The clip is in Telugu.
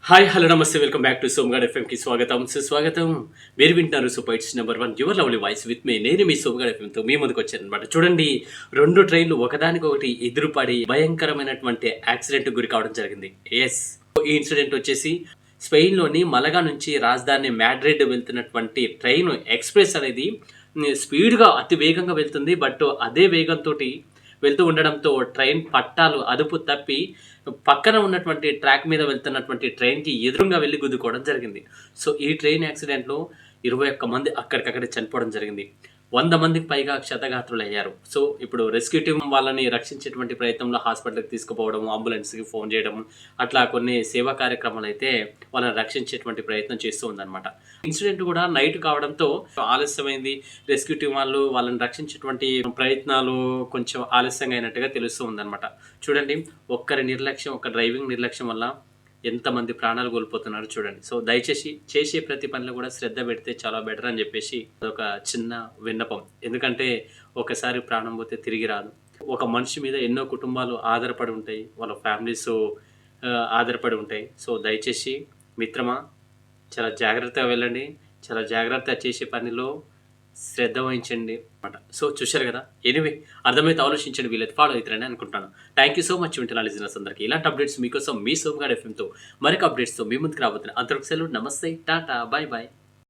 హాయ్ హలో నమస్తే వెల్కమ్ బ్యాక్ టు సోమగాడ్ ఎఫ్ఎంకి స్వాగతం సుస్వాగతం. మీరు వింటున్నారు super hits number 1 your lovely voice with me. నేను మీ సోమగాడ్ ఎఫ్ఎంతో మీ ముందుకు వచ్చానమాట. చూడండి, రెండు ట్రైన్లు ఒకదానికొకటి ఎదురుపడి భయంకరమైనటువంటి యాక్సిడెంట్ గురి కావడం జరిగింది. ఎస్, ఈ ఇన్సిడెంట్ వచ్చేసి స్పెయిన్లోని మలగా నుంచి రాజధాని మ్యాడ్రిడ్ వెళ్తున్నటువంటి ట్రైన్ ఎక్స్ప్రెస్ అనేది స్పీడ్గా అతి వేగంగా వెళ్తుంది. బట్ అదే వేగంతో వెళ్తూ ఉండడంతో ట్రైన్ పట్టాలు అదుపు తప్పి పక్కన ఉన్నటువంటి ట్రాక్ మీద వెళ్తున్నటువంటి ట్రైన్‌కి ఎదురుంగా వెళ్లి గుద్దుకోవడం జరిగింది. సో, ఈ ట్రైన్ యాక్సిడెంట్‌లో 21 మంది అక్కడికక్కడే చనిపోవడం జరిగింది. 100 మందికి పైగా క్షతగాత్రులయ్యారు. సో, ఇప్పుడు రెస్క్యూ టీమ్ వాళ్ళని రక్షించేటువంటి ప్రయత్నంలో హాస్పిటల్‌కి తీసుకుపోవడం, అంబులెన్స్‌కి ఫోన్ చేయడం, అట్లా కొన్ని సేవా కార్యక్రమాలైతే వాళ్ళని రక్షించేటువంటి ప్రయత్నం చేస్తూ ఉందన్నమాట. ఇన్సిడెంట్ కూడా నైట్ కావడంతో ఆలస్యమైంది. రెస్క్యూ టీమ్ వాళ్ళు వాళ్ళని రక్షించేటువంటి ప్రయత్నాలు కొంచెం ఆలస్యంగా అయినట్టుగా తెలుస్తూ ఉందన్నమాట. చూడండి, ఒక్కరి నిర్లక్ష్యం, ఒక డ్రైవింగ్ నిర్లక్ష్యం వల్ల ఎంతమంది ప్రాణాలు కోల్పోతున్నారో చూడండి. సో, దయచేసి చేసే ప్రతి పనిలో కూడా శ్రద్ధ పెడితే చాలా బెటర్ అని చెప్పేసి అదొక చిన్న విన్నపం. ఎందుకంటే ఒకసారి ప్రాణం పోతే తిరిగి రాదు. ఒక మనిషి మీద ఎన్నో కుటుంబాలు ఆధారపడి ఉంటాయి. వాళ్ళ ఫ్యామిలీస్ ఆధారపడి ఉంటాయి. సో, దయచేసి మిత్రమా, చాలా జాగ్రత్తగా వెళ్ళండి. చాలా జాగ్రత్తగా చేసే పనిలో శ్రద్ధ వహించండి అనమాట. సో, చూశారు కదా! ఎనీవే, అర్థమైతే ఆలోచించండి, వీలైతే ఫాలో అవుతారని అనుకుంటాను. థ్యాంక్ యూ సో మచ్ వింటున్న లిజనర్స్ అందరికీ. ఇలాంటి అప్డేట్స్ మీకోసం మీ సోమగాడ్ ఎఫ్ఎంతో మరొక అప్డేట్స్‌తో మీ ముందుకు రాబోతున్నాను. అంతవరకు సెలవు. నమస్తే, టాటా, బాయ్ బాయ్.